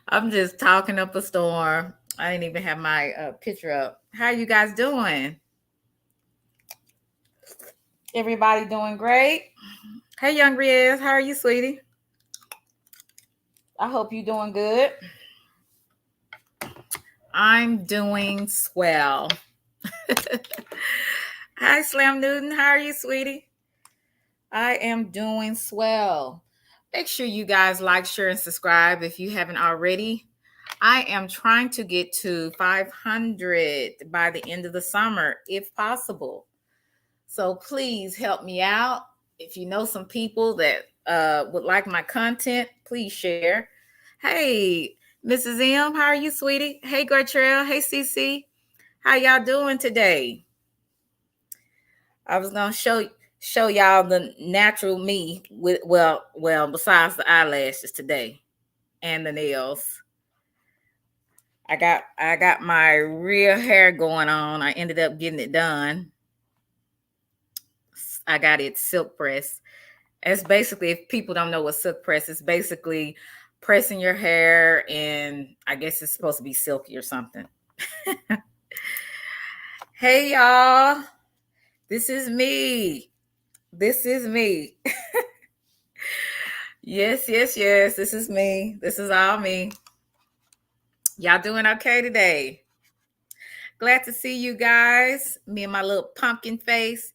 I'm just talking up a storm. I didn't even have my picture up. How you guys doing? Everybody doing great? Hey, young Riz, how are you, sweetie? I hope you're doing good. I'm doing swell. Hi, Slam Newton. How are you, sweetie? I am doing swell. Make sure you guys like, share, and subscribe if you haven't already. I am trying to get to 500 by the end of the summer, if possible. So please help me out. If you know some people that would like my content, please share. Hey, Mrs. M, how are you, sweetie? Hey, Gertrude. Hey, CC. How y'all doing today? I was gonna show y'all the natural me with well besides the eyelashes today and the nails. I got my real hair going on. I ended up getting it done. I got it silk press. It's basically, if people don't know what silk press is, basically pressing your hair, and I guess it's supposed to be silky or something. Hey y'all, this is me. This is me. Yes. This is me. This is all me. Y'all doing okay today? Glad to see you guys. Me and my little pumpkin face.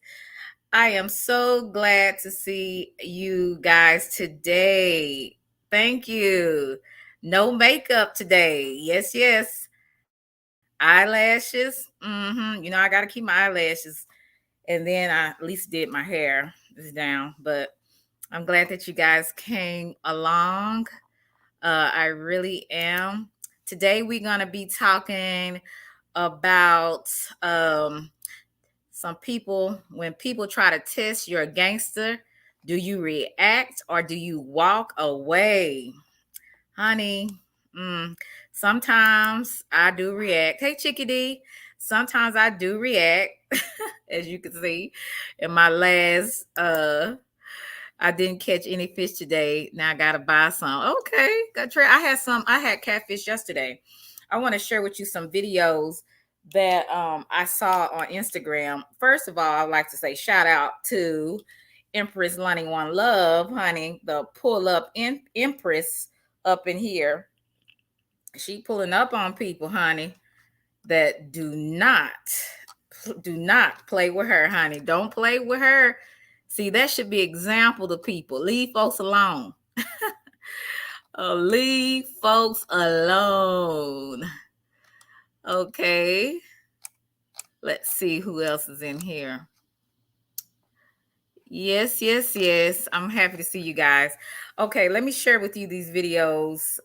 I am so glad to see you guys today. Thank you. No makeup today. Yes. Eyelashes. I got to keep my eyelashes. And then I at least did my hair. It's down. But I'm glad that you guys came along. I really am. Today we're going to be talking about some people. When people try to test you're a gangster, do you react or do you walk away? Honey, sometimes I do react. Hey, Chickadee. Sometimes I do react, as you can see in my last I didn't catch any fish today. Now I gotta buy some. Okay, got try. I had catfish yesterday. I want to share with you some videos that I saw on Instagram. First of all, I'd like to say shout out to Empress Lonnie One Love, honey, the pull up Empress up in here. She pulling up on people, honey, that do not play with her, honey. Don't play with her. See, that should be example to people. Leave folks alone. Leave folks alone. Okay. Let's see who else is in here. Yes. I'm happy to see you guys. Okay, let me share with you these videos.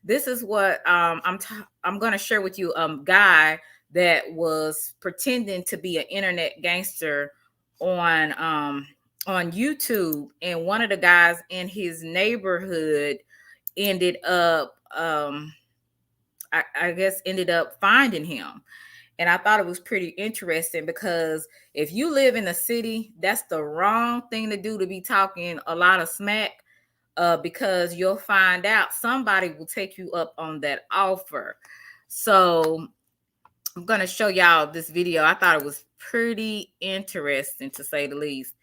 This is what I'm going to share with you. Guy that was pretending to be an internet gangster on YouTube, and one of the guys in his neighborhood ended up I guess ended up finding him. And I thought it was pretty interesting because if you live in a city, that's the wrong thing to do, to be talking a lot of smack, because you'll find out somebody will take you up on that offer. So I'm going to show y'all this video. I thought it was pretty interesting, to say the least.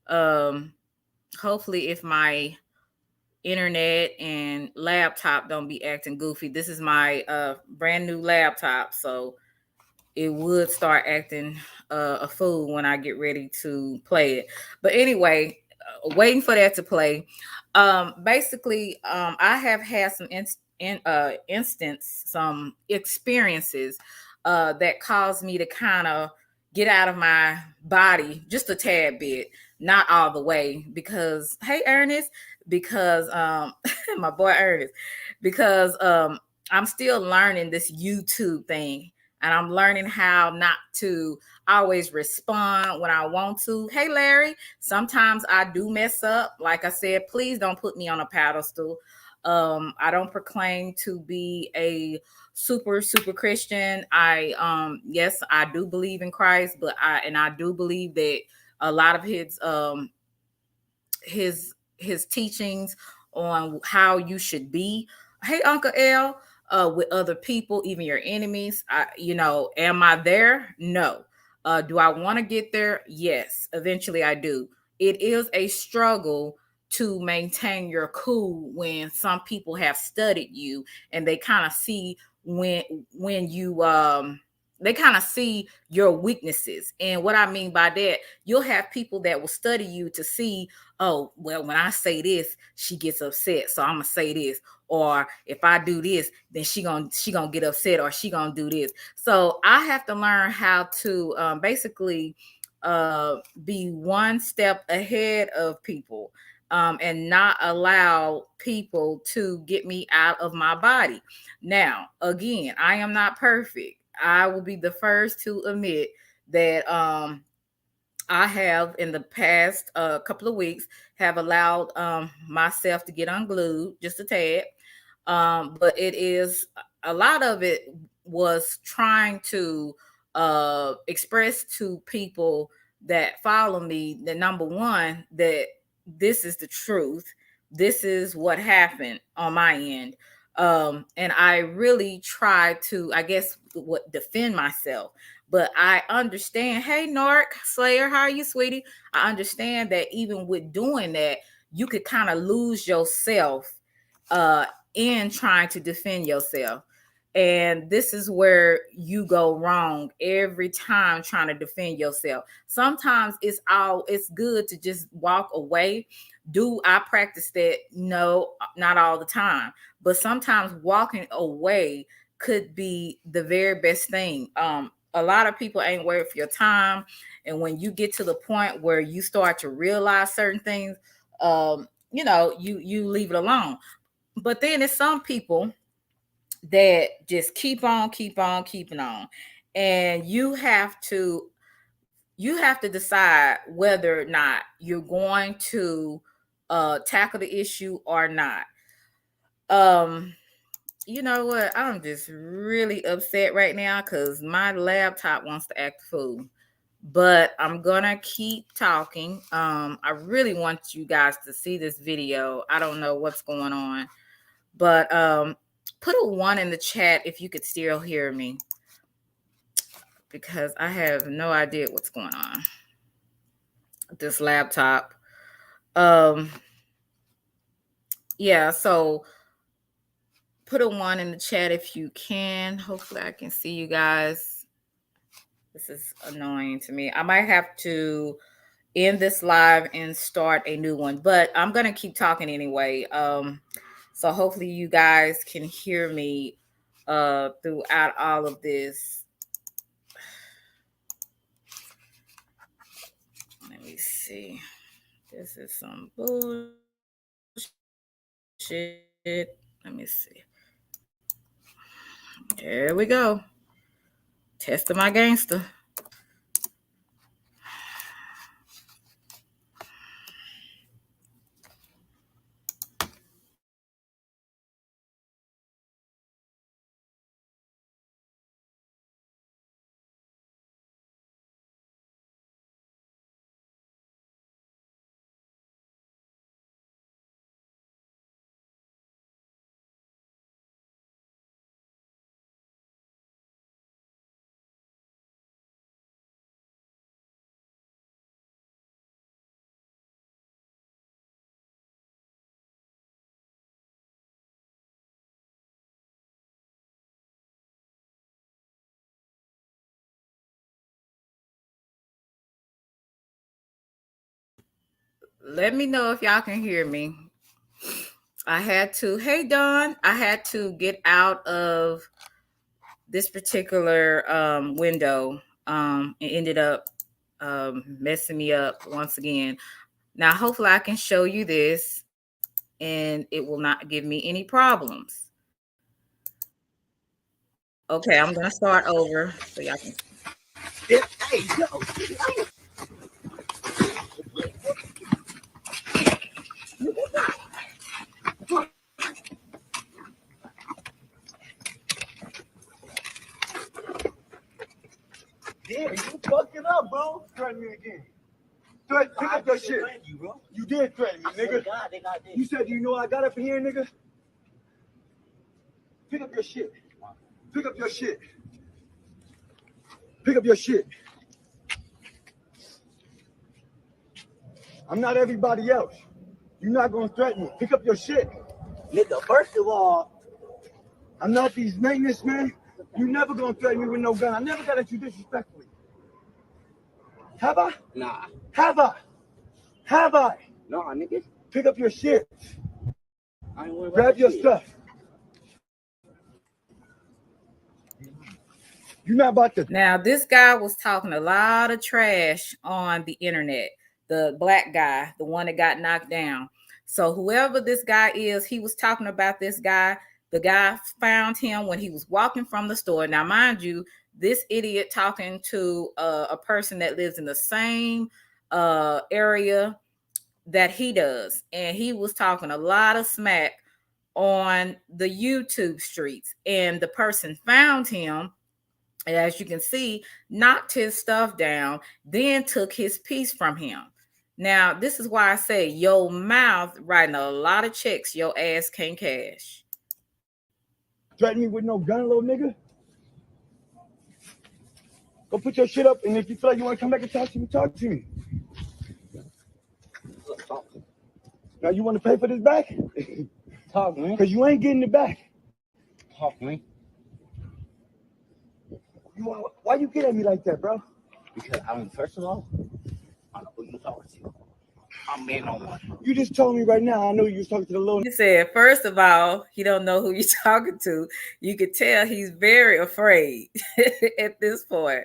Hopefully, if my internet and laptop don't be acting goofy. This is my brand new laptop, so it would start acting a fool when I get ready to play it. But anyway, waiting for that to play. Basically, I have had some some experiences that caused me to kind of get out of my body just a tad bit, not all the way. Because hey, Ernest, because my boy Ernest, because I'm still learning this YouTube thing, and I'm learning how not to always respond when I want to. Hey, Larry, sometimes I do mess up. Like I said, please don't put me on a pedestal. I don't proclaim to be a super Christian. Yes, I do believe in Christ, but I do believe that a lot of his teachings on how you should be. Hey, Uncle L, with other people, even your enemies. Am I there? No. Do I want to get there? Yes. Eventually I do. It is a struggle to maintain your cool when some people have studied you and they kind of see when you they kind of see your weaknesses. And what I mean by that, you'll have people that will study you to see, oh, well, when I say this, she gets upset, so I'm gonna say this. Or if I do this, then she gonna get upset, or she gonna do this. So I have to learn how to basically be one step ahead of people, and not allow people to get me out of my body. Now, again, I am not perfect. I will be the first to admit that I have in the past couple of weeks have allowed myself to get unglued just a tad. But it is a lot of it was trying to express to people that follow me that, number one, that this is the truth. This is what happened on my end. And I really try to, I guess, defend myself. But I understand. Hey, Narc Slayer, how are you, sweetie? I understand that even with doing that, you could kind of lose yourself uh, in trying to defend yourself. And this is where you go wrong every time trying to defend yourself. Sometimes it's good to just walk away. Do I practice that? No, not all the time. But sometimes walking away could be the very best thing. A lot of people ain't worth your time. And when you get to the point where you start to realize certain things, you leave it alone. But then there's some people that just keep on, keeping on. And you have to decide whether or not you're going to tackle the issue or not. Um, you know what? I'm just really upset right now because my laptop wants to act a fool. But I'm gonna keep talking. I really want you guys to see this video. I don't know what's going on. But put a 1 in the chat if you could still hear me, because I have no idea what's going on with this laptop. Yeah, so put a 1 in the chat if you can. Hopefully I can see you guys. This is annoying to me. I might have to end this live and start a new one, but I'm gonna keep talking anyway. So hopefully you guys can hear me throughout all of this. Let me see. This is some bullshit. Let me see. There we go. Testing my gangster. Let me know if y'all can hear me. Hey Don, I had to get out of this particular window. It ended up messing me up once again. Now, hopefully I can show you this and it will not give me any problems. Okay, I'm gonna start over so y'all can. Hey, yo. Yeah, you fucking up, bro. Threaten me again. Pick up your shit. you, bro. You did threaten me, nigga. God, they got this. You said, you know I got up in here, nigga? Pick up your shit. Pick up your shit. Pick up your shit. I'm not everybody else. You're not gonna threaten me. Pick up your shit. Nigga, first of all, I'm not these maintenance, man. You never gonna threaten me with no gun. I never got at you disrespectfully. Have I? Nah. Have I? Have I? Nah, nigga. Pick up your shit. I ain't worried about Grab your shit. Stuff. You're not about to. Now, this guy was talking a lot of trash on the internet. The black guy, the one that got knocked down. So whoever this guy is, he was talking about this guy. The guy found him when he was walking from the store. Now, mind you, this idiot talking to a person that lives in the same area that he does. And he was talking a lot of smack on the YouTube streets. And the person found him, as you can see, knocked his stuff down, then took his piece from him. Now, this is why I say your mouth writing a lot of checks your ass can't cash. Threaten me with no gun, little nigga? Go put your shit up, and if you feel like you want to come back and talk to me. Now, you want to pay for this back? Talk, man. Because you ain't getting it back. Talk, man. Why you get at me like that, bro? Because I mean, first of all, I know who you talking to. I'm man on one. You just told me right now. I know you was talking to the little. You said, first of all, he don't know who you're talking to. You could tell he's very afraid at this point.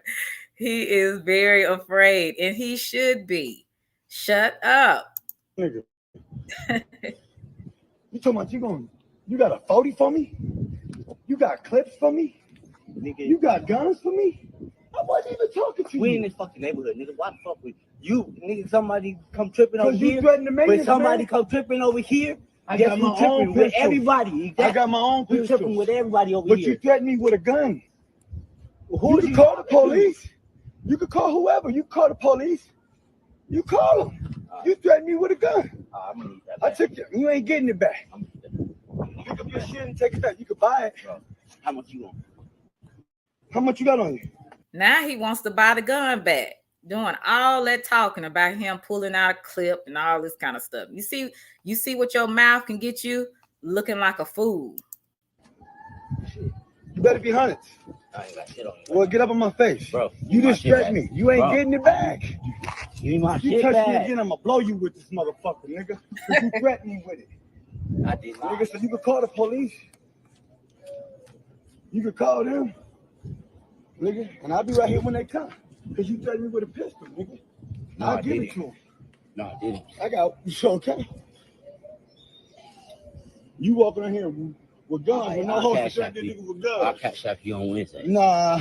He is very afraid, and he should be. Shut up. Nigga. You talking about you got a 40 for me? You got clips for me? Nigga, you got guns for me? I wasn't even talking to you. We in this fucking neighborhood, nigga. Why the fuck we? You, nigga, somebody come tripping over here. When somebody come tripping over here, I got my own with everybody. Exactly. I got my own pistol. You tripping with everybody over here. But you threatened me with a gun. Well, you can call the police. You can call whoever. You call the police. You call them. You threatened me with a gun. I'm gonna need that back. I took it. You ain't getting it back. Pick up your shit and take it back. You can buy it. Bro, how much you want? How much you got on you? Now he wants to buy the gun back. Doing all that talking about him pulling out a clip and all this kind of stuff. You see what your mouth can get you? Looking like a fool. You better be hunted. I ain't got shit on you. Well, get up on my face. Bro, you just threatened me. You ain't getting it back. You ain't my shit back. You touch me again, I'm gonna blow you with this motherfucker, nigga. Because you threatened me with it. I did not. Nigga, so you could call the police. You could call them. Nigga, and I'll be right here when they come. Because you threatened me with a pistol, nigga. No, I'll give it to him. No, I didn't. I got you okay. You walking around here with guns, with no holster, nigga with guns. I'll cash out you on Wednesday. Nah.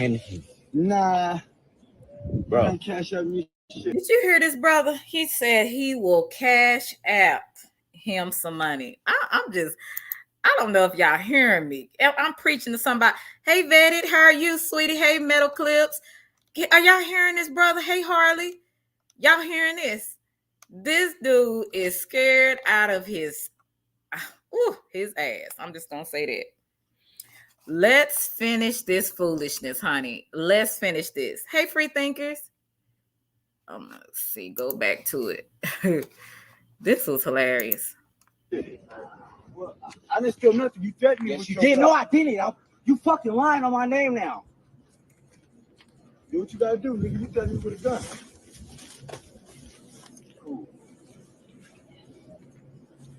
Bro. You ain't cash out me shit. Did you hear this, brother? He said he will cash out him some money. I don't know if y'all hearing me. I'm preaching to somebody. Hey, Vetted, how are you, sweetie? Hey, Metal Clips. Are y'all hearing this, brother? Hey, Harley. Y'all hearing this? This dude is scared out of his ass. I'm just going to say that. Let's finish this foolishness, honey. Let's finish this. Hey, free thinkers. Let's see. Go back to it. This was hilarious. Well, I didn't steal nothing. You threatened me. Yes, you did. No, I didn't. You fucking lying on my name now. Do what you gotta do, nigga. You threatened me with a gun. Cool.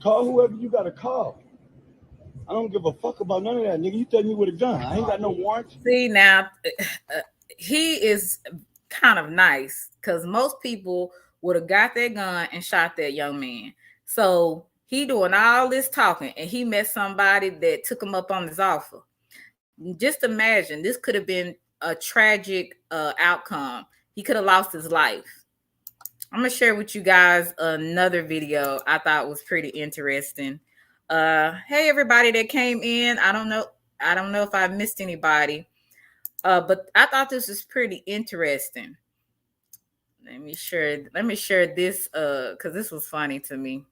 Call whoever you gotta call. I don't give a fuck about none of that, nigga. You threatened me with a gun. I ain't got no warrants. See, now, he is kind of nice because most people would have got that gun and shot that young man. So he doing all this talking, and he met somebody that took him up on his offer. Just imagine, this could have been a tragic outcome. He could have lost his life. I'm going to share with you guys another video I thought was pretty interesting. Hey, everybody that came in. I don't know if I missed anybody, but I thought this was pretty interesting. Let me share this because this was funny to me.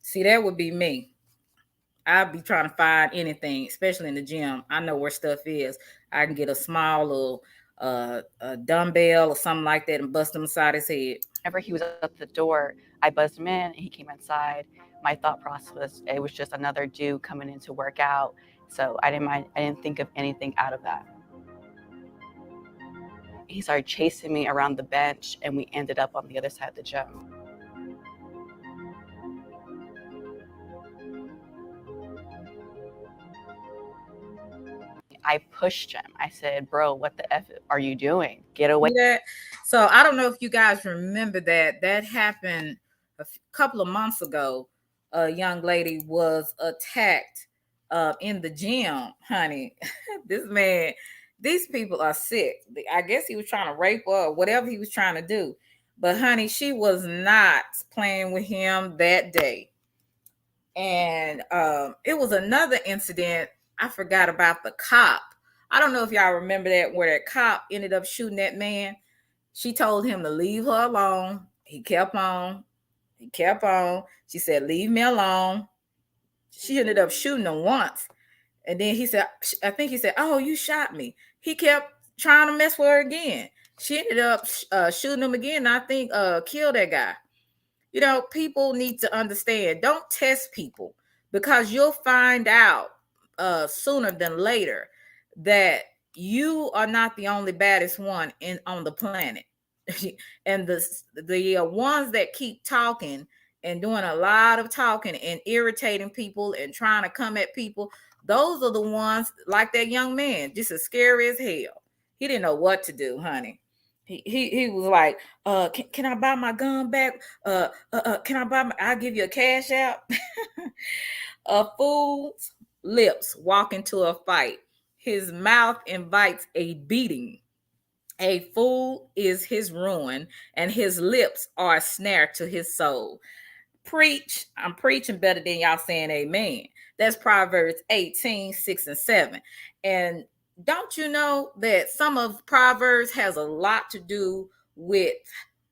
See, that would be me. I'd be trying to find anything, especially in the gym. I know where stuff is. I can get a small little a dumbbell or something like that and bust him inside his head. Whenever he was at the door, I buzzed him in and he came inside. My thought process was it was just another dude coming in to work out. So I didn't think of anything out of that. He started chasing me around the bench and we ended up on the other side of the gym. I pushed him. I said, "Bro, what the F are you doing? Get away." That. So I don't know if you guys remember that. That happened a couple of months ago. A young lady was attacked in the gym, honey. This man, these people are sick. I guess he was trying to rape her or whatever he was trying to do. But honey, she was not playing with him that day. And it was another incident. I forgot about the cop. I don't know if y'all remember that, where that cop ended up shooting that man. She told him to leave her alone. He kept on. He kept on. She said, "Leave me alone." She ended up shooting him once. And then he said, I think he said, "Oh, you shot me." He kept trying to mess with her again. She ended up shooting him again. And I think killed that guy. You know, people need to understand, don't test people, because you'll find out sooner than later that you are not the only baddest one in on the planet. And the ones that keep talking and doing a lot of talking and irritating people and trying to come at people, those are the ones like that young man, just as scary as hell. He didn't know what to do, honey. He was like, can I buy my gun back? Can I buy I'll give you a cash out. A fool's lips walk into a fight. His mouth invites a beating. A fool is his ruin, and his lips are a snare to his soul. Preach. I'm preaching better than y'all saying amen. That's Proverbs 18, 6 and 7. And don't you know that some of Proverbs has a lot to do with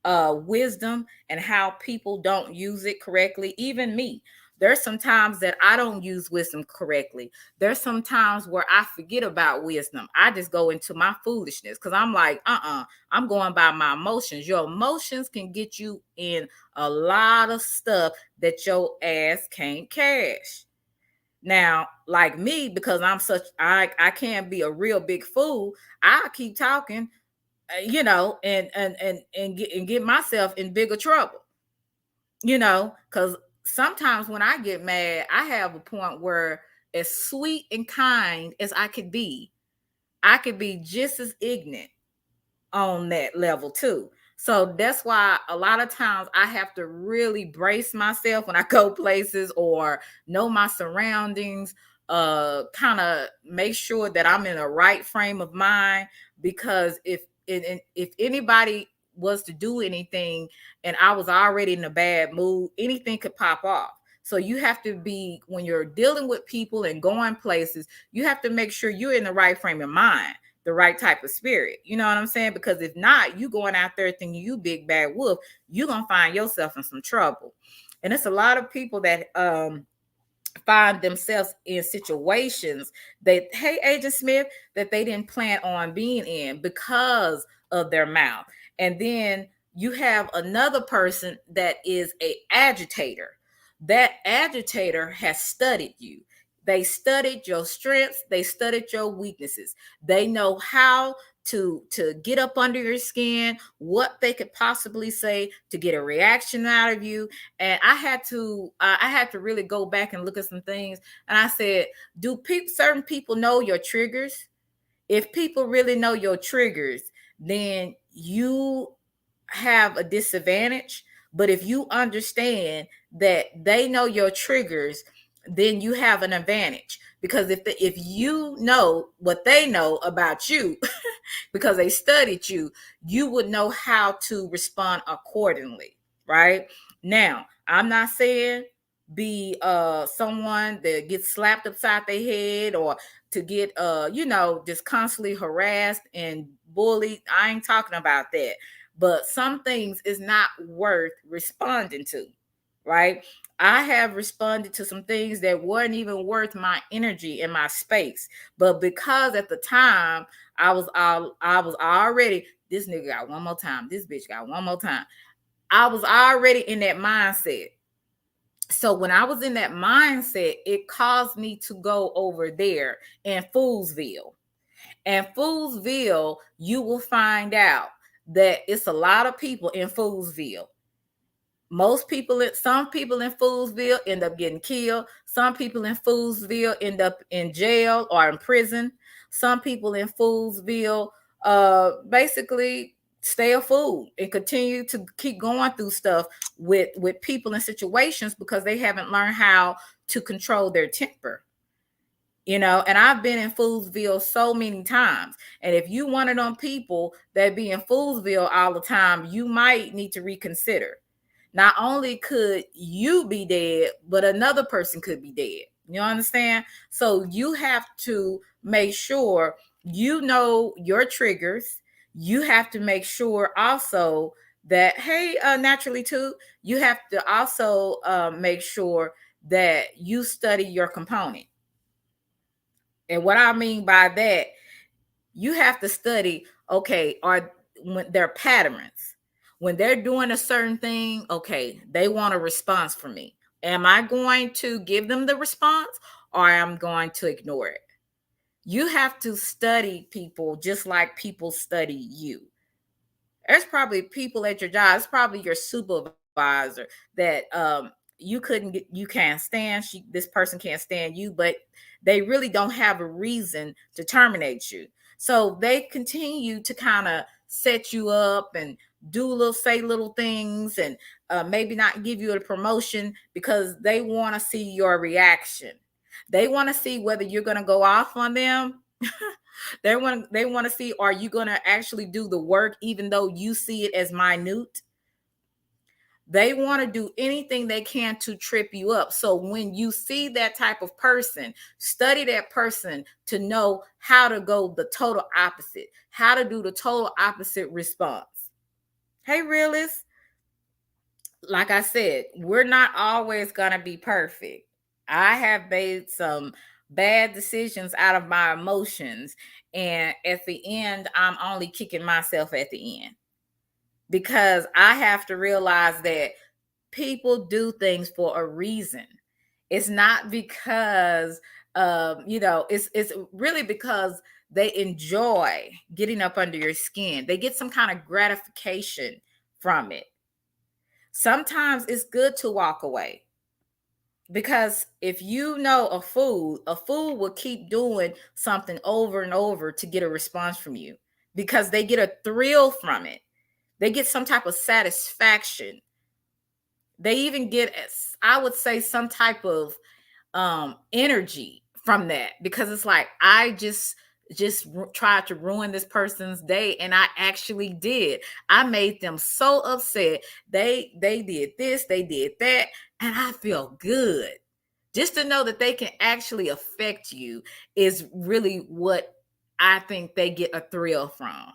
wisdom and how people don't use it correctly? Even me. There's some times that I don't use wisdom correctly. There's some times where I forget about wisdom. I just go into my foolishness because I'm like, I'm going by my emotions. Your emotions can get you in a lot of stuff that your ass can't cash. Now, like me, because I can't be a real big fool. I keep talking, and get myself in bigger trouble. Because sometimes when I get mad, I have a point where, as sweet and kind as I could be just as ignorant on that level too. So that's why a lot of times I have to really brace myself when I go places or know my surroundings, kind of make sure that I'm in the right frame of mind, because if anybody was to do anything and I was already in a bad mood, anything could pop off. So you have to be, when you're dealing with people and going places, you have to make sure you're in the right frame of mind, the right type of spirit. You know what I'm saying? Because if not, you going out there thinking you big bad wolf, you're gonna find yourself in some trouble. And it's a lot of people that find themselves in situations that, hey, Agent Smith, that they didn't plan on being in because of their mouth. And then you have another person that is a agitator. That agitator has studied you. They studied your strengths, they studied your weaknesses. They know how to get up under your skin, what they could possibly say to get a reaction out of you. And I had to really go back and look at some things. And I said, do certain people know your triggers? If people really know your triggers, then you have a disadvantage. But if you understand that they know your triggers, then you have an advantage. Because if you know what they know about you, because they studied you, you would know how to respond accordingly, right? Now, I'm not saying be someone that gets slapped upside their head or to get just constantly harassed and bullied. I ain't talking about that. But some things is not worth responding to, right? I have responded to some things that weren't even worth my energy and my space. But because at the time I was already, this nigga got one more time, this bitch got one more time. I was already in that mindset. So when I was in that mindset, it caused me to go over there in Foolsville. And Foolsville, you will find out that it's a lot of people in Foolsville. Some people in Foolsville end up getting killed. Some people in Foolsville end up in jail or in prison. Some people in Foolsville basically stay a fool and continue to keep going through stuff with people and situations because they haven't learned how to control their temper. And I've been in Foolsville so many times. And if you one of them people that be in Foolsville all the time, you might need to reconsider. Not only could you be dead, but another person could be dead. You understand? So you have to make sure you know your triggers. You have to make sure also that, hey, naturally too, you have to also make sure that you study your component. And what I mean by that, you have to study, okay, are when their patterns. When they're doing a certain thing, okay, they want a response from me. Am I going to give them the response or am I going to ignore it? You have to study people just like people study you. There's probably people at your job, it's probably your supervisor that you can't stand, this person can't stand you, but they really don't have a reason to terminate you. So they continue to kind of set you up and say little things and maybe not give you a promotion because they want to see your reaction. They want to see whether you're going to go off on them. They want to see, are you going to actually do the work even though you see it as minute? They want to do anything they can to trip you up. So when you see that type of person, study that person to know how to go the total opposite, how to do the total opposite response. Hey, realists, like I said, we're not always going to be perfect. I have made some bad decisions out of my emotions. And at the end, I'm only kicking myself at the end because I have to realize that people do things for a reason. It's not because, it's really because they enjoy getting up under your skin. They get some kind of gratification from it. Sometimes it's good to walk away because if you know a fool will keep doing something over and over to get a response from you because they get a thrill from it. They get some type of satisfaction. They even get, I would say, some type of energy from that because it's like, I just tried to ruin this person's day, and I actually did. I made them so upset. They did this, they did that, and I feel good. Just to know that they can actually affect you is really what I think they get a thrill from.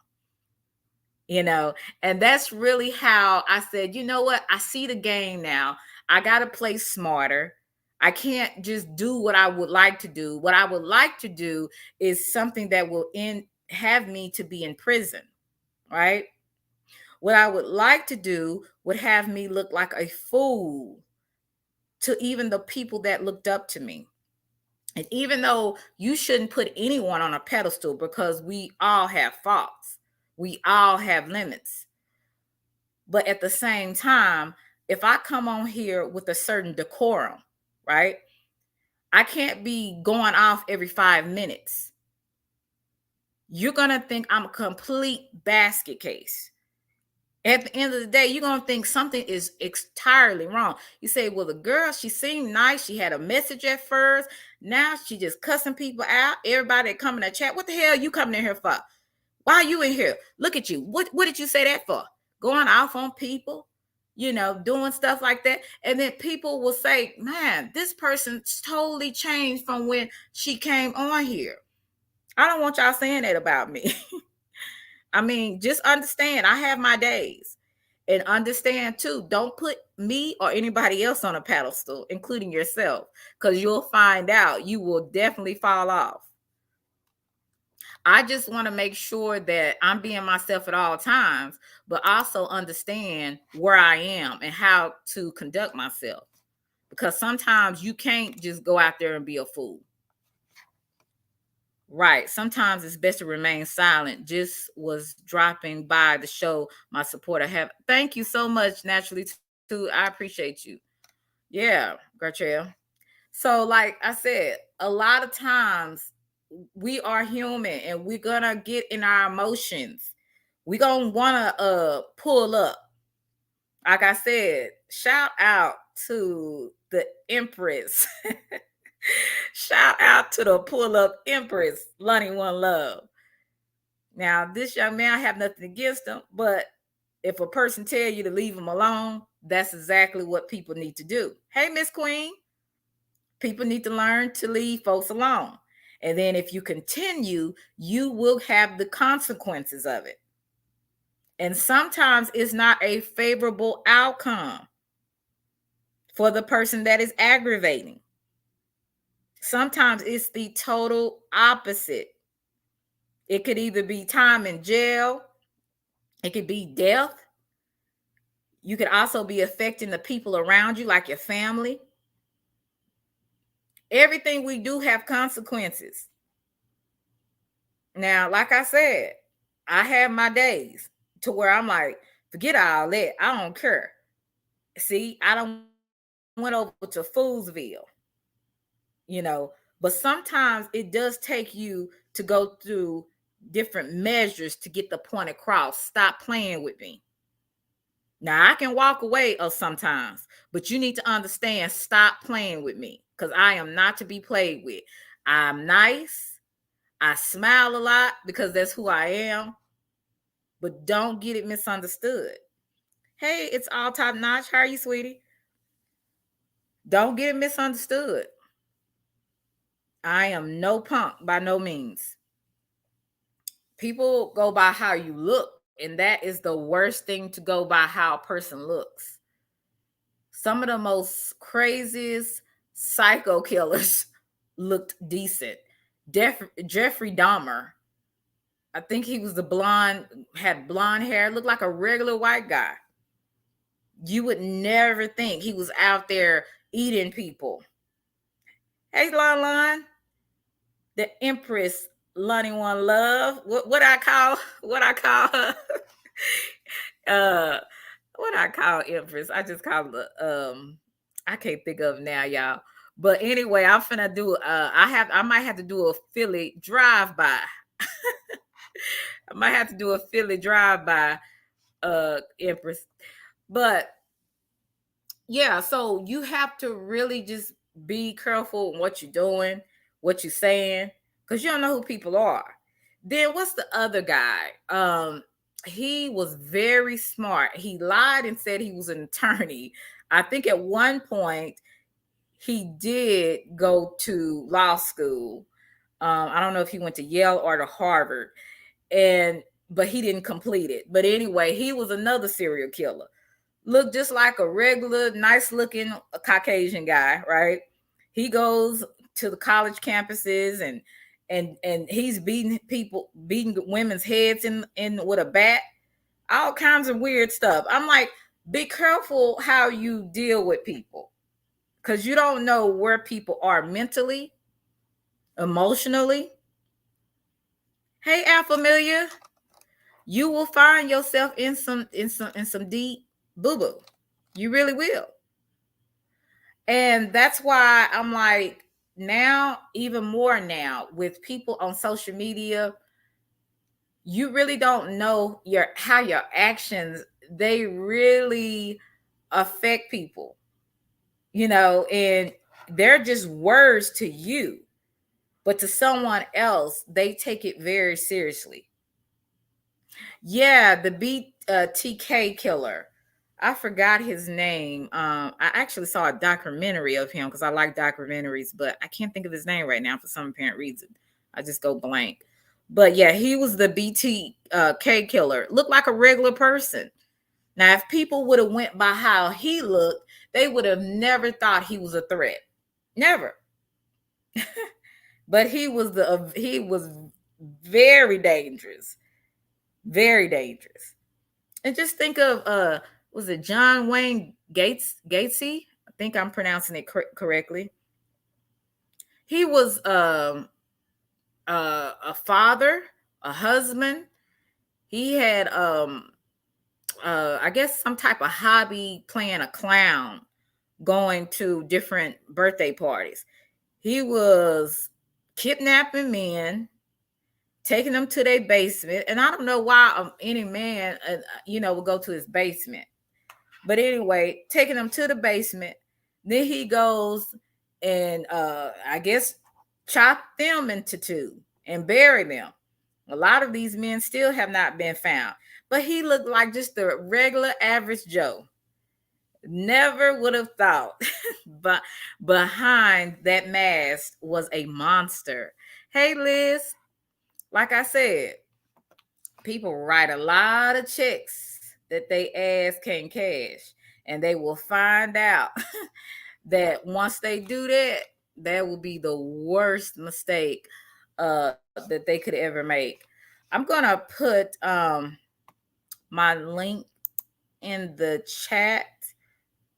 And that's really how I said, you know what? I see the game now. I got to play smarter. I can't just do what I would like to do. What I would like to do is something that will have me to be in prison, right? What I would like to do would have me look like a fool to even the people that looked up to me. And even though you shouldn't put anyone on a pedestal because we all have faults, we all have limits. But at the same time, if I come on here with a certain decorum, right? I can't be going off every 5 minutes. You're going to think I'm a complete basket case. At the end of the day, you're going to think something is entirely wrong. You say, well, the girl, she seemed nice. She had a message at first. Now she just cussing people out. Everybody coming to chat. What the hell are you coming in here for? Why are you in here? Look at you. What did you say that for? Going off on people, doing stuff like that. And then people will say, man, this person's totally changed from when she came on here. I don't want y'all saying that about me. I mean, just understand I have my days. And understand too, don't put me or anybody else on a pedestal, including yourself, because you'll find out you will definitely fall off. I just want to make sure that I'm being myself at all times, but also understand where I am and how to conduct myself. Because sometimes you can't just go out there and be a fool. Right. Sometimes it's best to remain silent. Just was dropping by to show my support. I have. Thank you so much, Naturally, too. I appreciate you. Yeah, Gertrude. So, like I said, a lot of times we are human and we're gonna get in our emotions. We're gonna wanna pull up. Like I said, shout out to the Empress. Shout out to the pull up Empress, Lonnie One Love. Now, this young man, I have nothing against him, but if a person tell you to leave them alone, that's exactly what people need to do. Hey, Miss Queen, people need to learn to leave folks alone. And then if you continue, you will have the consequences of it. And sometimes it's not a favorable outcome for the person that is aggravating. Sometimes it's the total opposite. It could either be time in jail, it could be death. You could also be affecting the people around you, like your family. Everything we do have consequences. Now, like I said, I have my days to where I'm like, forget all that. I don't care. See, I don't went over to Foolsville, but sometimes it does take you to go through different measures to get the point across. Stop playing with me. Now I can walk away of sometimes, but you need to understand, stop playing with me because I am not to be played with. I'm nice. I smile a lot because that's who I am, but don't get it misunderstood. Hey, it's all top notch. How are you, sweetie? Don't get it misunderstood. I am no punk by no means. People go by how you look, and that is the worst thing to go by how a person looks. Some of the most craziest psycho killers looked decent. Jeffrey Dahmer, I think he was the blonde, had blonde hair, looked like a regular white guy. You would never think he was out there eating people. Hey, Lon, the Empress, Lonnie One Love. What I call her? uh, what I call Empress? I just call the I can't think of now, y'all. But anyway, I'm finna do. I might have to do a Philly drive by. I might have to do a Philly drive by, Empress. But yeah, so you have to really just be careful in what you're doing, what you're saying, because you don't know who people are. Then what's the other guy? He was very smart. He lied and said he was an attorney. I think at one point he did go to law school. I don't know if he went to Yale or to Harvard, but he didn't complete it. But anyway, he was another serial killer. Looked just like a regular, nice looking Caucasian guy, right? He goes to the college campuses and he's beating women's heads in with a bat, all kinds of weird stuff. I'm like, be careful how you deal with people because you don't know where people are mentally, emotionally. Hey, Alphamelia, you will find yourself in some deep boo boo. You really will. And that's why I'm like, now, even more now, with people on social media, you really don't know how your actions, they really affect people, and they're just words to you, but to someone else, they take it very seriously. Yeah, the BTK killer. I forgot his name. I actually saw a documentary of him because I like documentaries, but I can't think of his name right now for some apparent reason. I just go blank. But yeah, he was the BTK killer. Looked like a regular person. Now, if people would have went by how he looked, they would have never thought he was a threat. Never. But he was very dangerous. Very dangerous. And just think of was it John Wayne Gatesy? I think I'm pronouncing it correctly. He was a father, a husband. He had I guess some type of hobby, playing a clown, going to different birthday parties. He was kidnapping men, taking them to their basement, and I don't know why any man would go to his basement. But anyway, taking them to the basement. Then he goes and I guess chop them into two and bury them. A lot of these men still have not been found. But he looked like just a regular average Joe. Never would have thought. But behind that mask was a monster. Hey Liz, like I said, people write a lot of checks that they ass can't cash, and they will find out that once they do that, that will be the worst mistake that they could ever make. I'm gonna put my link in the chat,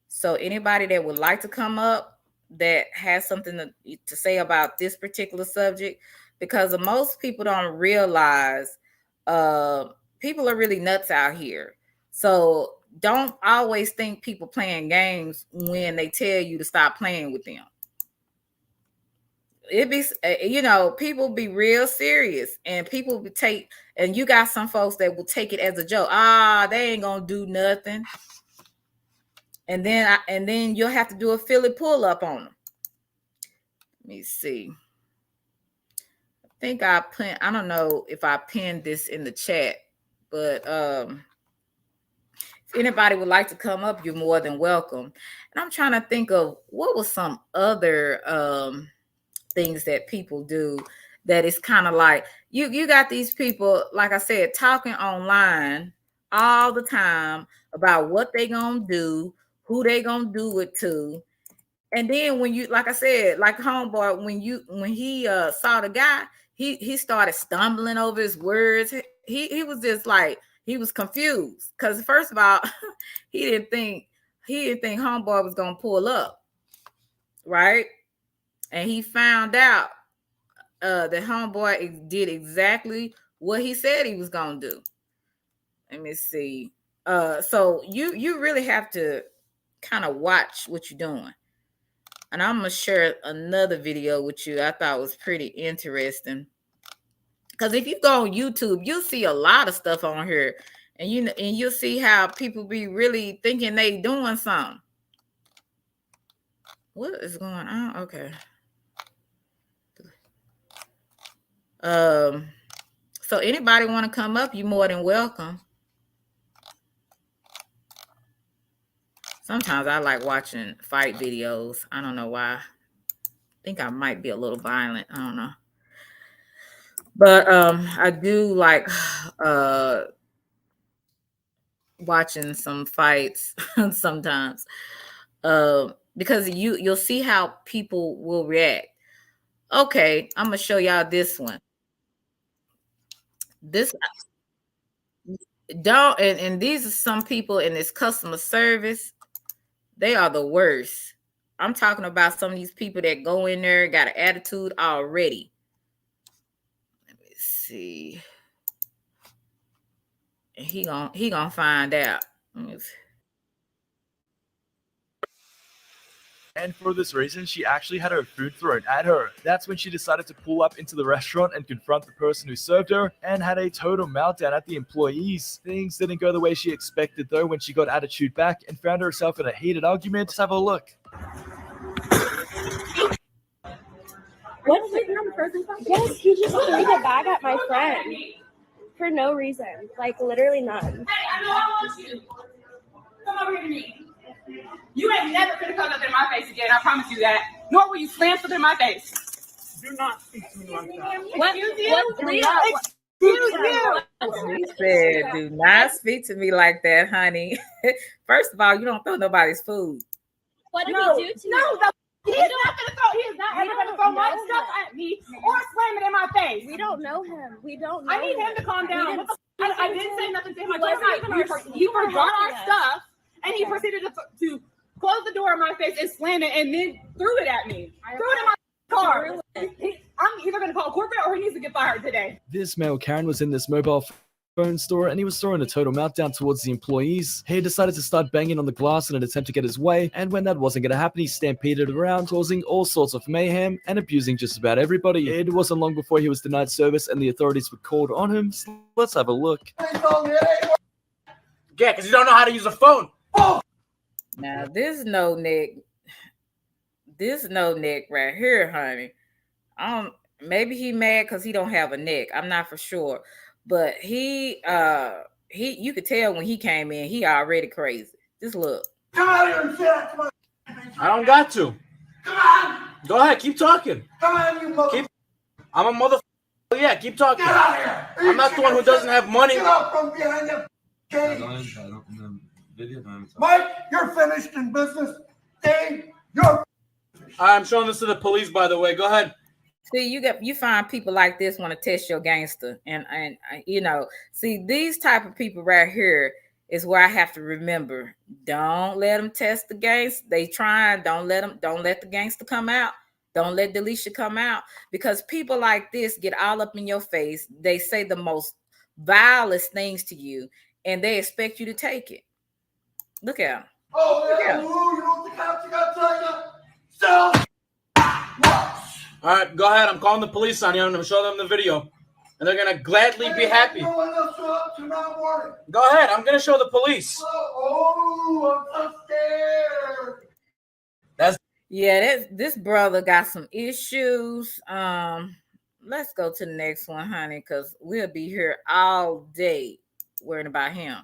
so anybody that would like to come up that has something to say about this particular subject, because most people don't realize uh, people are really nuts out here. So don't always think people playing games when they tell you to stop playing with them. It be people be real serious, and people be take, and you got some folks that will take it as a joke. They ain't gonna do nothing, and then you'll have to do a Philly pull up on them. Let me see. I think I don't know if I pinned this in the chat, but if anybody would like to come up, you're more than welcome. And I'm trying to think of what was some other things that people do that is kind of like you got these people, like I said, talking online all the time about what they gonna do, who they gonna do it to. And then when you, like I said, like homeboy, when he saw the guy, he started stumbling over his words. He was just like, he was confused because first of all, he didn't think homeboy was gonna pull up, right? And he found out that homeboy did exactly what he said he was gonna do. Let me see. So you really have to kind of watch what you're doing. And I'm gonna share another video with you I thought was pretty interesting. Because if you go on YouTube, you'll see a lot of stuff on here, and you'll see how people be really thinking they doing something. What is going on? Okay. Um. So anybody want to come up? You more than welcome. Sometimes I like watching fight videos. I don't know why. I think I might be a little violent. I don't know. But I do like watching some fights sometimes. Because you'll see how people will react. Okay, I'm gonna show y'all this one. This don't and these are some people in this customer service. They are the worst. I'm talking about some of these people that go in there, got an attitude already. Let me see. He gonna find out. And for this reason, she actually had her food thrown at her. That's when she decided to pull up into the restaurant and confront the person who served her and had a total meltdown at the employees. Things didn't go the way she expected though when she got attitude back and found herself in a heated argument. Let's have a look. What's the person? Yes, he just threw the bag at my friend. For no reason. Like, literally none. Hey, I know I want you. Come over here to me. You ain't never gonna come up in my face again, I promise you that. Nor will you slam something in my face. Do not speak to me like that. Excuse you? He said, "Do not speak to me like that, honey." First of all, you don't throw nobody's food. What did he do to you? He is not ever gonna throw my stuff at me or slam it in my face. We don't know him. We don't know I need him to calm down. I didn't say nothing to him. He wasn't forgot our us. stuff and he proceeded to close the door in my face and slam it and then threw it at me. Threw it in my car. I'm either gonna call corporate or he needs to get fired today. This male Karen was in this mobile phone store and he was throwing a total meltdown towards the employees. He decided to start banging on the glass in an attempt to get his way, and when that wasn't going to happen, he stampeded around, causing all sorts of mayhem and abusing just about everybody. It wasn't long before he was denied service and the authorities were called on him. So let's have a look. Yeah, because you don't know how to use a phone. Oh! Now, this no neck right here, honey. Maybe he mad because he don't have a neck. I'm not for sure. But he you could tell when he came in, he already crazy. Just look. Come out here and say that to my I don't got to. Come on. Go ahead, keep talking. Come on, you mother. I'm a motherfucker. Yeah, keep talking. Get out here. I'm not the one who doesn't have money. Get out from behind the cage. Mike, you're finished in business. Dave, you're I'm showing this to the police, by the way. Go ahead. See, you find people like this want to test your gangster, and see, these type of people right here is where I have to remember: don't let them test the gangster. They trying. Don't let the gangster come out. Don't let Delisha come out, because people like this get all up in your face. They say the most vilest things to you, and they expect you to take it. Look at them. Oh, yeah. You know what the cops got to tell you? So. All right, go ahead. I'm calling the police on you. I'm going to show them the video. And they're going to gladly be happy. Go ahead. I'm going to show the police. Oh, I'm so scared. This brother got some issues. Let's go to the next one, honey, because we'll be here all day worrying about him.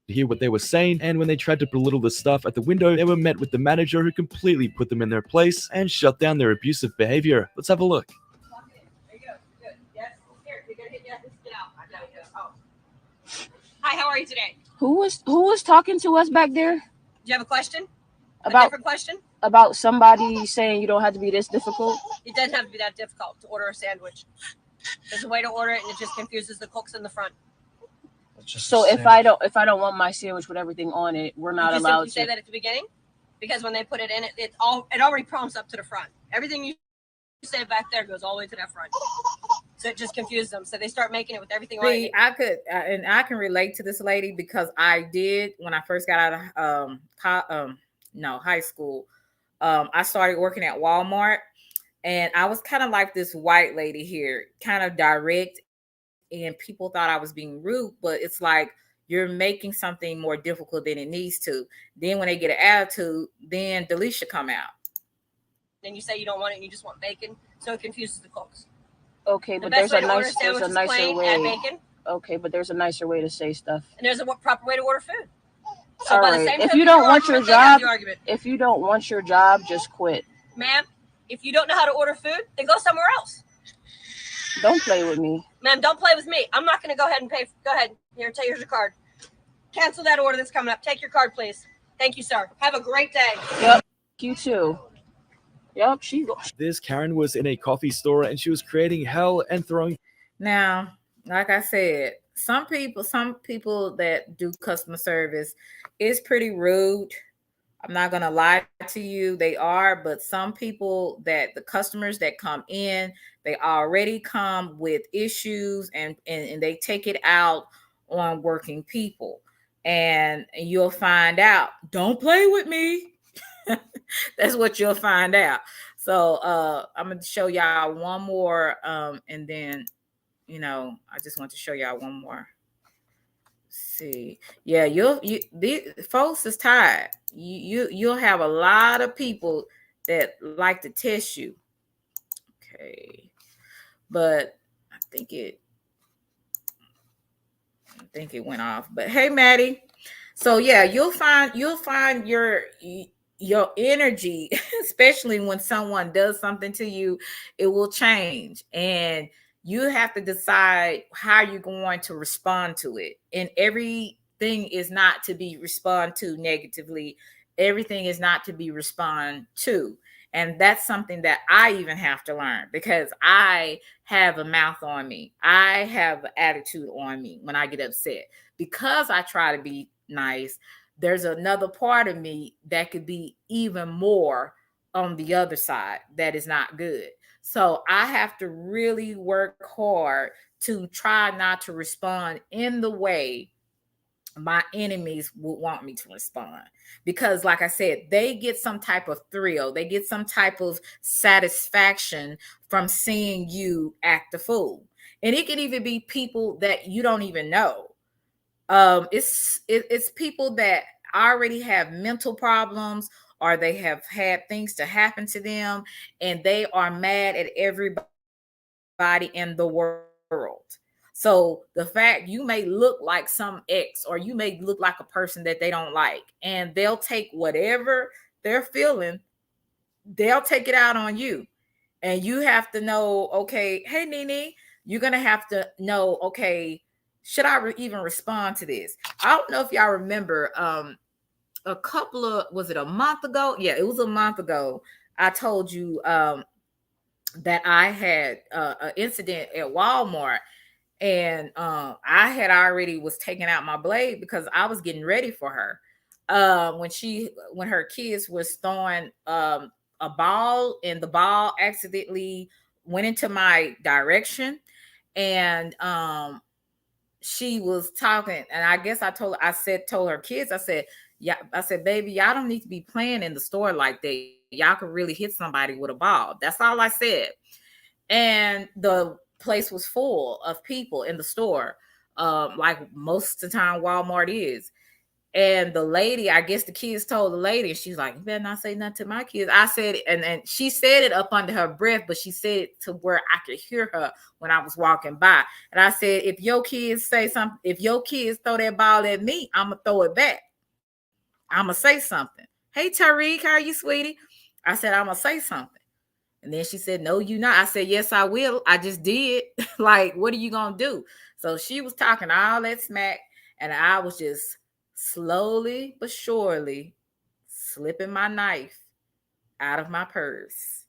Hear what they were saying, and when they tried to belittle the staff at the window, they were met with the manager who completely put them in their place and shut down their abusive behavior. Let's have a look. There you go. Good. Yes. Here, you're gonna hit yes. Get out. I know you go. Oh. Hi, how are you today? Who was talking to us back there? Do you have a question? A About different question? about somebody saying you don't have to be this difficult? It doesn't have to be that difficult to order a sandwich. There's a way to order it, and it just confuses the cooks in the front. So if I don't want my sandwich with everything on it, we're not allowed to say that at the beginning, because when they put it in, it already prompts up to the front. Everything you say back there goes all the way to that front. So it just confuses them. So they start making it with everything on it. I can relate to this lady, because I did when I first got out of high school. I started working at Walmart, and I was kind of like this white lady here, kind of direct. And people thought I was being rude, but it's like you're making something more difficult than it needs to. Then when they get an attitude, then Delisha come out. Then you say you don't want it and you just want bacon, so it confuses the cooks. Okay, but there's a nicer way. Okay, but there's a nicer way to say stuff. And there's a proper way to order food. So all by right. the same If token, you don't want your job, just quit. Ma'am, if you don't know how to order food, then go somewhere else. Don't play with me. Ma'am, don't play with me. I'm not going to go ahead and pay. Go ahead. Here's your card. Cancel that order that's coming up. Take your card, please. Thank you, sir. Have a great day. Yep. You too. Yep. This Karen was in a coffee store and she was creating hell and throwing. Now, like I said, some people that do customer service is pretty rude. I'm not going to lie to you. They are, but some people that the customers that come in, they already come with issues and they take it out on working people. And you'll find out, don't play with me. That's what you'll find out. So I'm going to show y'all one more. And then, I just want to show y'all one more. See, yeah, these folks is tired. You'll have a lot of people that like to test you. Okay, but I think I think it went off. But hey, Maddie. So yeah, you'll find your energy, especially when someone does something to you, it will change, and you have to decide how you're going to respond to it. And everything is not to be respond to negatively. Everything is not to be respond to. And that's something that I even have to learn because I have a mouth on me. I have an attitude on me when I get upset. Because I try to be nice, there's another part of me that could be even more on the other side that is not good. So I have to really work hard to try not to respond in the way my enemies would want me to respond, because like I said, they get some type of thrill, they get some type of satisfaction from seeing you act a fool. And it can even be people that you don't even know. It's people that already have mental problems, or they have had things to happen to them, and they are mad at everybody in the world. So the fact you may look like some ex, or you may look like a person that they don't like, and they'll take whatever they're feeling, they'll take it out on you. And you have to know, okay, hey Nene, you're gonna have to know, okay, should I even respond to this? I don't know if y'all remember, a couple of, was it a month ago? Yeah, it was a month ago. I told you that I had an incident at Walmart, and I had already was taking out my blade because I was getting ready for her. When her kids was throwing a ball, and the ball accidentally went into my direction, and she was talking, and I guess told her kids, I said, yeah, I said, baby, y'all don't need to be playing in the store like that. Y'all could really hit somebody with a ball. That's all I said. And the place was full of people in the store, like most of the time Walmart is. And the lady, I guess the kids told the lady, and she's like, you better not say nothing to my kids. I said it, and she said it up under her breath, but she said it to where I could hear her when I was walking by. And I said, if your kids say something, if your kids throw that ball at me, I'm gonna throw it back. I'm gonna say something. Hey Tariq, how are you, sweetie? I said, I'm gonna say something. And then she said, no, you not. I said, yes, I will. I just did. Like, what are you going to do? So she was talking all that smack. And I was just slowly but surely slipping my knife out of my purse.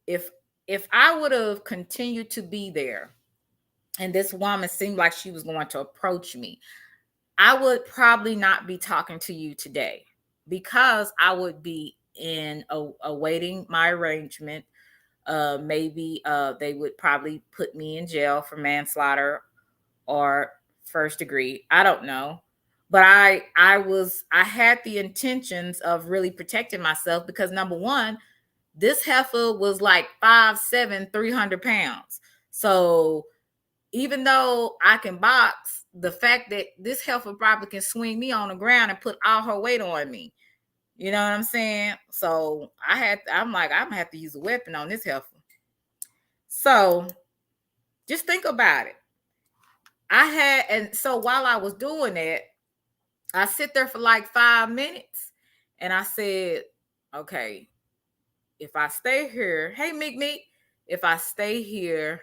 If if I would have continued to be there, and this woman seemed like she was going to approach me, I would probably not be talking to you today, because I would be in awaiting my arrangement. Maybe they would probably put me in jail for manslaughter or first degree. I don't know. But I had the intentions of really protecting myself, because number one, this heifer was like 5'7", 300 pounds. So even though I can box, the fact that this heifer probably can swing me on the ground and put all her weight on me. You know what I'm saying? So I'm like, I'm gonna have to use a weapon on this heifer. So just think about it. And so while I was doing that, I sit there for like 5 minutes, and I said, okay, if I stay here, hey Meek Meek, if I stay here,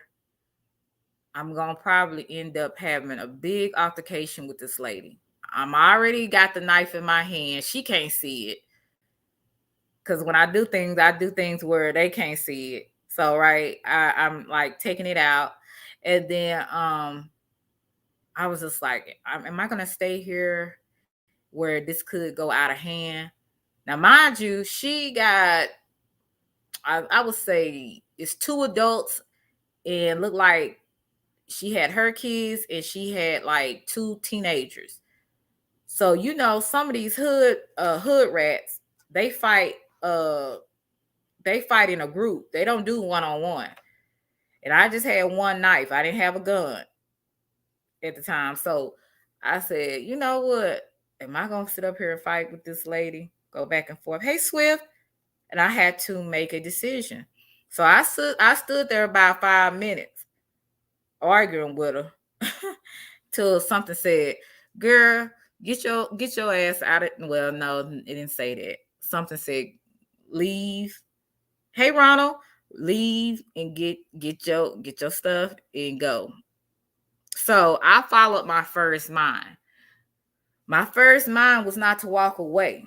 I'm gonna probably end up having a big altercation with this lady. I'm already got the knife in my hand. She can't see it. Cause when I do things where they can't see it. So right, I'm like taking it out. And then I was just like, am I gonna stay here where this could go out of hand? Now, mind you, she got, I would say it's two adults, and looked like she had her kids, and she had like two teenagers. So some of these hood rats, they fight uh they fight in a group. They don't do one on one. And I just had one knife. I didn't have a gun at the time. So I said, you know what? Am I gonna sit up here and fight with this lady? Go back and forth. Hey Swift. And I had to make a decision. So I stood there about 5 minutes arguing with her. till something said, "Girl, get your ass out of." Well, no, it didn't say that. Something said, "Leave." Hey, Ronald, leave and get your stuff and go. So I followed my first mind. My first mind was not to walk away.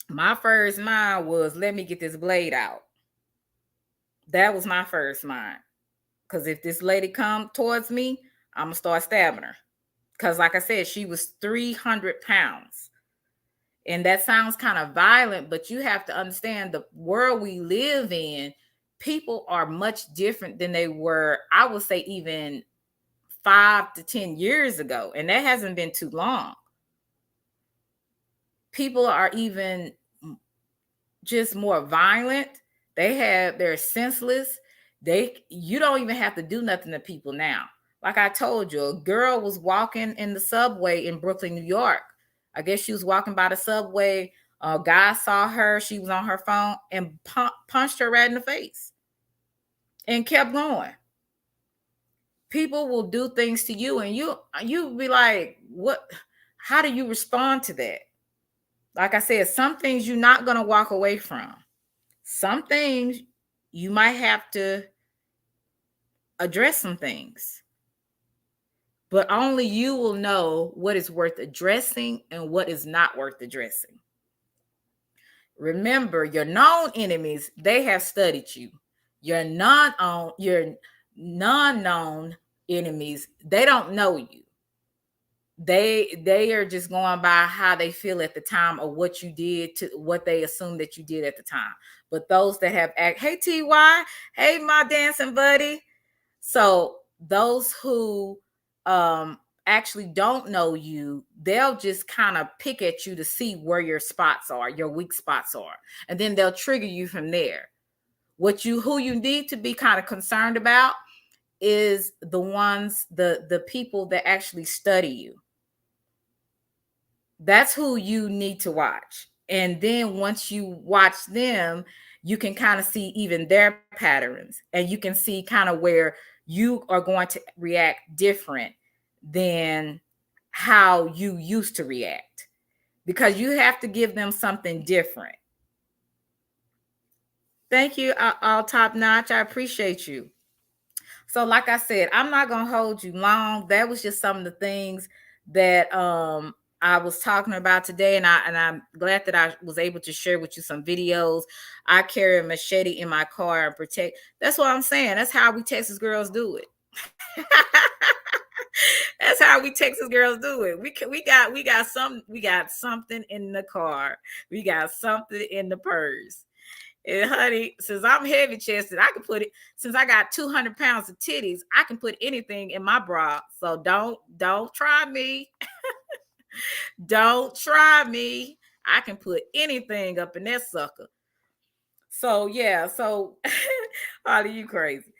My first mind was, let me get this blade out. That was my first mind. Because if this lady come towards me, I'm going to start stabbing her. Because like I said, she was 300 pounds. And that sounds kind of violent, but you have to understand the world we live in, people are much different than they were, I would say, even 5 to 10 years ago. And that hasn't been too long. People are even just more violent. They're senseless. You don't even have to do nothing to people now. Like I told you, a girl was walking in the subway in Brooklyn, New York. I guess she was walking by the subway. A guy saw her. She was on her phone and punched her right in the face and kept going. People will do things to you, and you be like, what? How do you respond to that? Like I said, some things you're not going to walk away from. Some things you might have to address some things, but only you will know what is worth addressing and what is not worth addressing. Remember, your known enemies, they have studied you. Your non-known enemies, they don't know you. They are just going by how they feel at the time, or what you did, to what they assume that you did at the time. But those that have hey TY, hey my dancing buddy. So those who actually don't know you, they'll just kind of pick at you to see where your spots are, your weak spots are, and then they'll trigger you from there. Who you need to be kind of concerned about is the people that actually study you. That's who you need to watch. And then once you watch them, you can kind of see even their patterns, and you can see kind of where you are going to react different than how you used to react, because you have to give them something different. Thank you, all top notch. I appreciate you. So like I said, I'm not going to hold you long. That was just some of the things that I was talking about today, and I'm glad that I was able to share with you some videos. I carry a machete in my car and protect. That's what I'm saying. That's how we Texas girls do it. That's how we Texas girls do it. We got something in the car. We got something in the purse. And honey, since I'm heavy chested, I can put it. Since I got 200 pounds of titties, I can put anything in my bra. So don't try me. Don't try me. I can put anything up in that sucker. So yeah, so Holly, you crazy.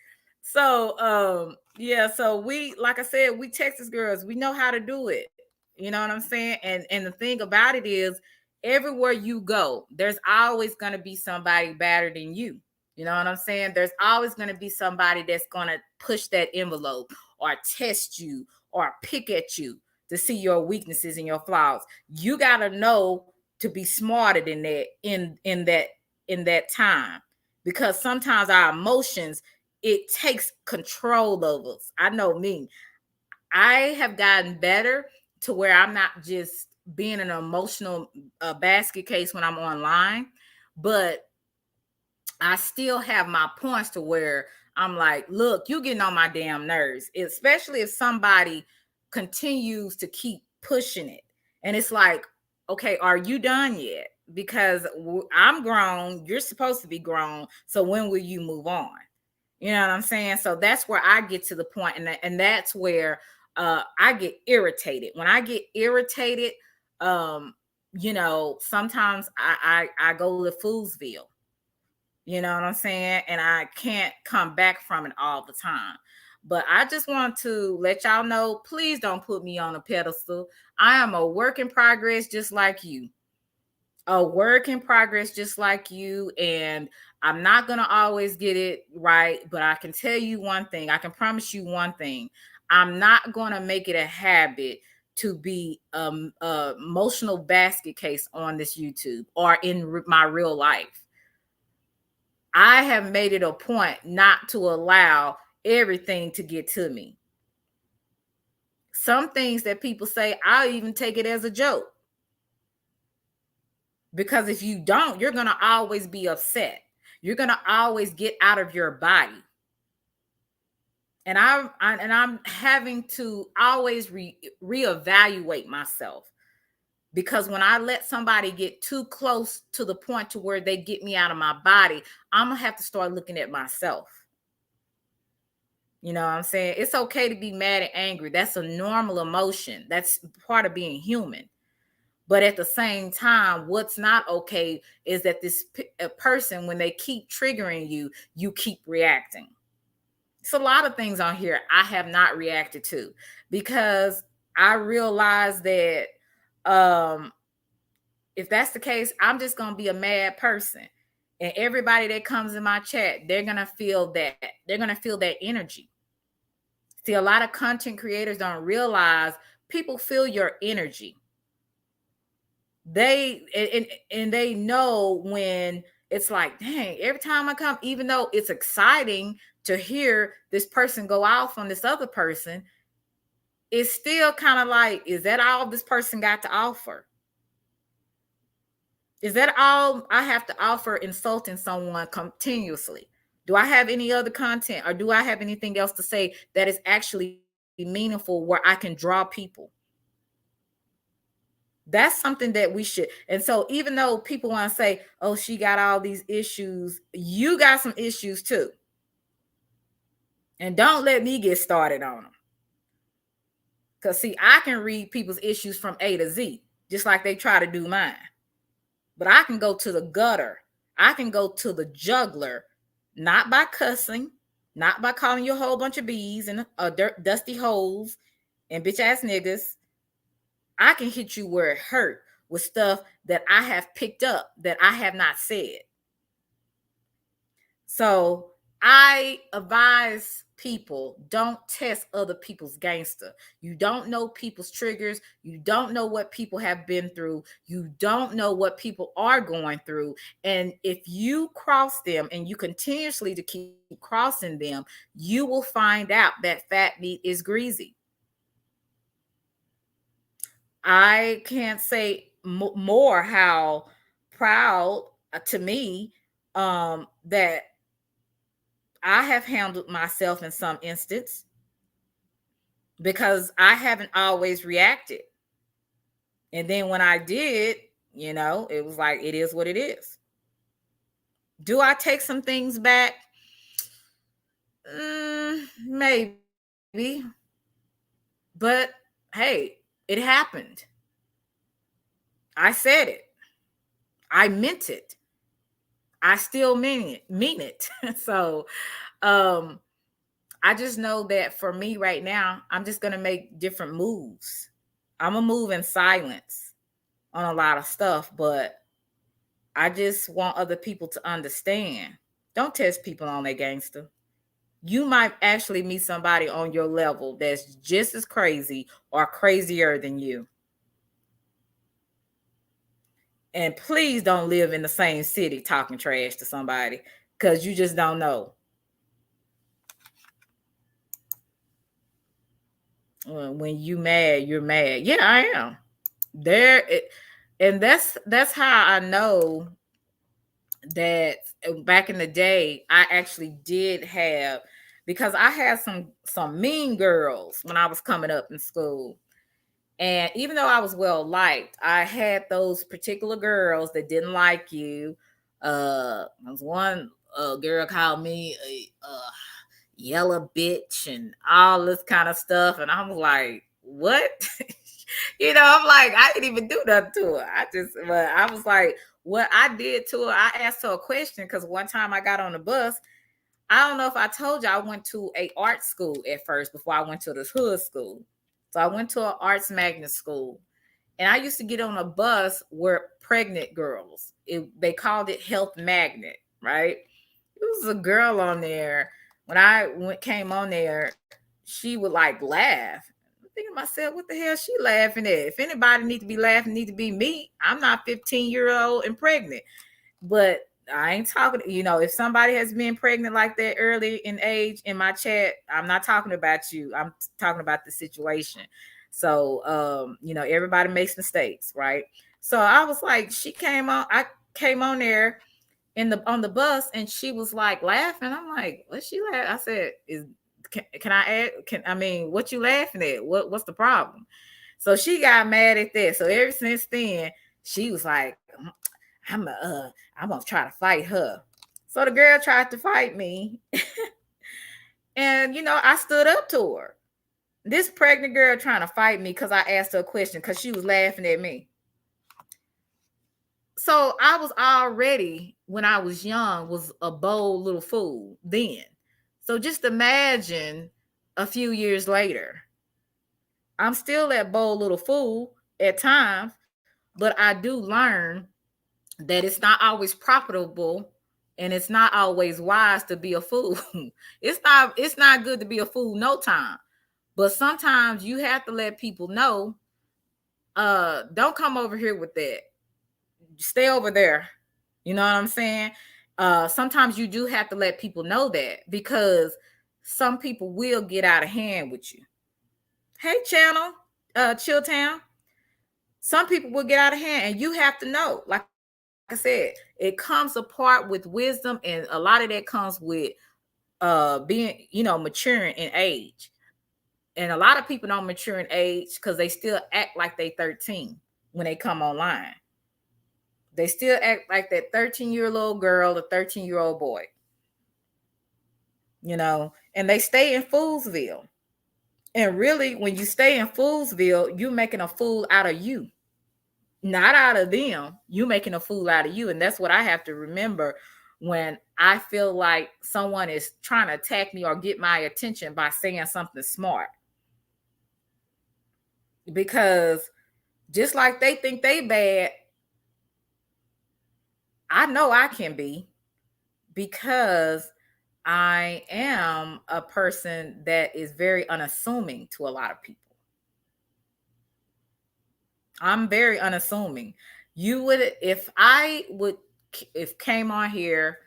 So yeah, so we, like I said, we Texas girls, we know how to do it. You know what I'm saying? And the thing about it is, everywhere you go, there's always gonna be somebody better than you. You know what I'm saying? There's always gonna be somebody that's gonna push that envelope or test you or pick at you to see your weaknesses and your flaws. You gotta know to be smarter than that in that time, because sometimes our emotions, it takes control of us. I know me. I have gotten better to where I'm not just being an emotional basket case when I'm online, but I still have my points to where I'm like, look, you getting on my damn nerves, especially if somebody continues to keep pushing it. And it's like, okay, are you done yet? Because I'm grown, you're supposed to be grown. So when will you move on? You know what I'm saying? So that's where I get to the point, and that's where I get irritated. When I get irritated, sometimes I go to Foolsville. You know what I'm saying? And I can't come back from it all the time. But I just want to let y'all know, please don't put me on a pedestal. I am a work in progress just like you. A work in progress just like you. And I'm not going to always get it right. But I can tell you one thing. I can promise you one thing. I'm not going to make it a habit to be a emotional basket case on this YouTube or in my real life. I have made it a point not to allow everything to get to me. Some things that people say, I'll even take it as a joke. Because if you don't, you're going to always be upset. You're going to always get out of your body. And I'm having to always reevaluate myself. Because when I let somebody get too close to the point to where they get me out of my body, I'm going to have to start looking at myself. You know what I'm saying? It's okay to be mad and angry. That's a normal emotion. That's part of being human. But at the same time, what's not okay is that this person, when they keep triggering you, you keep reacting. It's a lot of things on here I have not reacted to because I realize that if that's the case, I'm just going to be a mad person. And everybody that comes in my chat, they're going to feel that. They're going to feel that energy. See, a lot of content creators don't realize people feel your energy. And they know when it's like, dang, every time I come, even though it's exciting to hear this person go off on this other person, it's still kind of like, is that all this person got to offer? Is that all I have to offer insulting someone continuously? Do I have any other content or do I have anything else to say that is actually meaningful where I can draw people? That's something that we should. And so even though people want to say, oh, she got all these issues, you got some issues too. And don't let me get started on them. Because see, I can read people's issues from A to Z, just like they try to do mine. But I can go to the gutter. I can go to the juggler, not by cussing, not by calling you a whole bunch of bees and dusty holes and bitch ass niggas. I can hit you where it hurt with stuff that I have picked up that I have not said. So I advise people, don't test other people's gangster. You don't know people's triggers. You don't know what people have been through. You don't know what people are going through. And if you cross them and you continuously to keep crossing them, you will find out that fat meat is greasy. I can't say more how proud to me that I have handled myself in some instance because I haven't always reacted. And then when I did, you know, it was like, it is what it is. Do I take some things back? Maybe. But hey, it happened. I said it. I meant it. I still mean it. So I just know that for me right now, I'm just gonna make different moves. I'm gonna move in silence on a lot of stuff, but I just want other people to understand. Don't test people on their gangster. You might actually meet somebody on your level that's just as crazy or crazier than you. And please don't live in the same city talking trash to somebody because you just don't know. When you mad, you're mad. Yeah, I am. And that's how I know that back in the day I actually did have, because I had some mean girls when I was coming up in school. And even though I was well liked, I had those particular girls that didn't like you. There was one girl called me a yellow bitch and all this kind of stuff. And I was like, what? You know, I'm like, I didn't even do nothing to her. But I was like, what I did to her, I asked her a question because one time I got on the bus. I don't know if I told you I went to a art school at first before I went to this hood school. So I went to an arts magnet school. And I used to get on a bus where pregnant girls, they called it Health Magnet, right? It was a girl on there. When I came on there, she would like laugh. I'm thinking to myself, what the hell she laughing at? If anybody need to be laughing, need to be me. I'm not 15-year-old and pregnant. But I ain't talking, if somebody has been pregnant like that early in age in my chat, I'm not talking about you. I'm talking about the situation. So everybody makes mistakes, right? So I was like, I came on there on the bus, and she was like laughing. I'm like, what she laugh? I said, can I add, what you laughing at? What's the problem? So she got mad at that. So ever since then, she was like, I'm gonna try to fight her. So the girl tried to fight me, and I stood up to her. This pregnant girl trying to fight me because I asked her a question because she was laughing at me. So I was already, when I was young, was a bold little fool then. So just imagine a few years later, I'm still that bold little fool at times, but I do learn that it's not always profitable, and it's not always wise to be a fool. It's not good to be a fool no time. But sometimes you have to let people know, don't come over here with that. Stay over there. You know what I'm saying? Sometimes you do have to let people know that, because some people will get out of hand with you. Hey, channel, Chilltown. Some people will get out of hand, and you have to know. Like I said, it comes apart with wisdom, and a lot of that comes with being, maturing in age. And a lot of people don't mature in age because they still act like they 13 when they come online. They still act like that 13-year-old girl, or 13-year-old boy. And they stay in Foolsville. And really, when you stay in Foolsville, you're making a fool out of you, not out of them. You making a fool out of you. And that's what I have to remember when I feel like someone is trying to attack me or get my attention by saying something smart. Because just like they think they bad, I know I can be, because I am a person that is very unassuming to a lot of people. I'm very unassuming. You would, if came on here,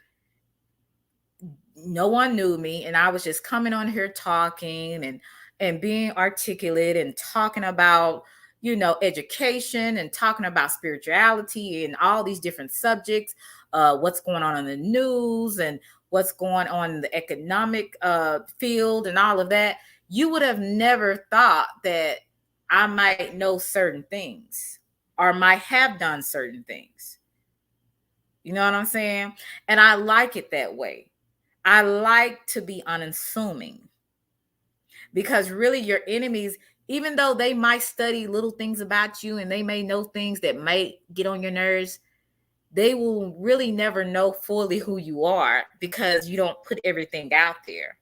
no one knew me, and I was just coming on here talking and being articulate and talking about, education, and talking about spirituality and all these different subjects, what's going on in the news and what's going on in the economic field and all of that. You would have never thought that I might know certain things or might have done certain things. You know what I'm saying? And I like it that way. I like to be unassuming, because really your enemies, even though they might study little things about you and they may know things that might get on your nerves, they will really never know fully who you are, because you don't put everything out there.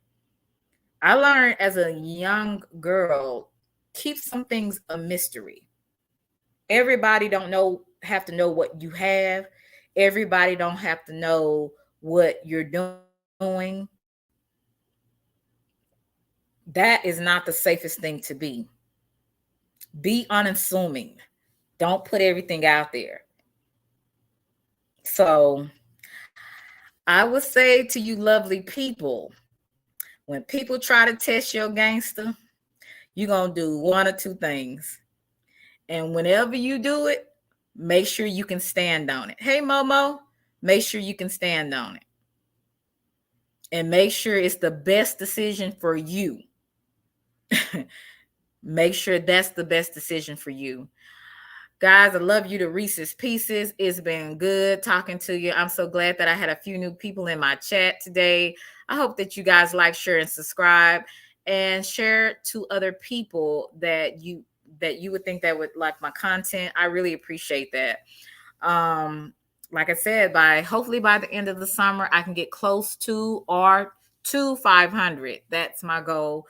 I learned as a young girl, keep some things a mystery. Everybody don't have to know what you have. Everybody don't have to know what you're doing. That is not the safest thing to be. Be unassuming. Don't put everything out there. So I would say to you lovely people, when people try to test your gangster, you're going to do one or two things. And whenever you do it, make sure you can stand on it. Hey, Momo, make sure you can stand on it. And make sure it's the best decision for you. Make sure that's the best decision for you. Guys, I love you to Reese's Pieces. It's been good talking to you. I'm so glad that I had a few new people in my chat today. I hope that you guys like, share, and subscribe, and share to other people that you would think that would like my content. I really appreciate that. Like I said, hopefully by the end of the summer, I can get close to 500. That's my goal.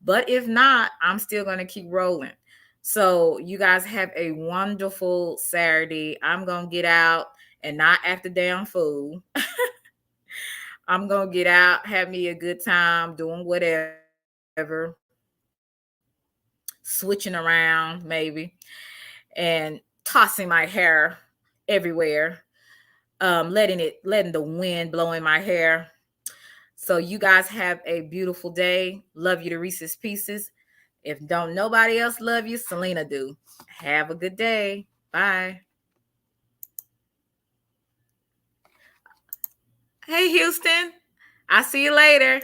But if not, I'm still going to keep rolling. So you guys have a wonderful Saturday. I'm going to get out and not act a damn fool. I'm going to get out, have me a good time, doing whatever. switching around maybe, and tossing my hair everywhere, letting the wind blow in my hair. So you guys have a beautiful day. Love you to Reese's Pieces. If don't nobody else love you, Selena do. Have a good day. Bye. Hey, Houston. I'll see you later.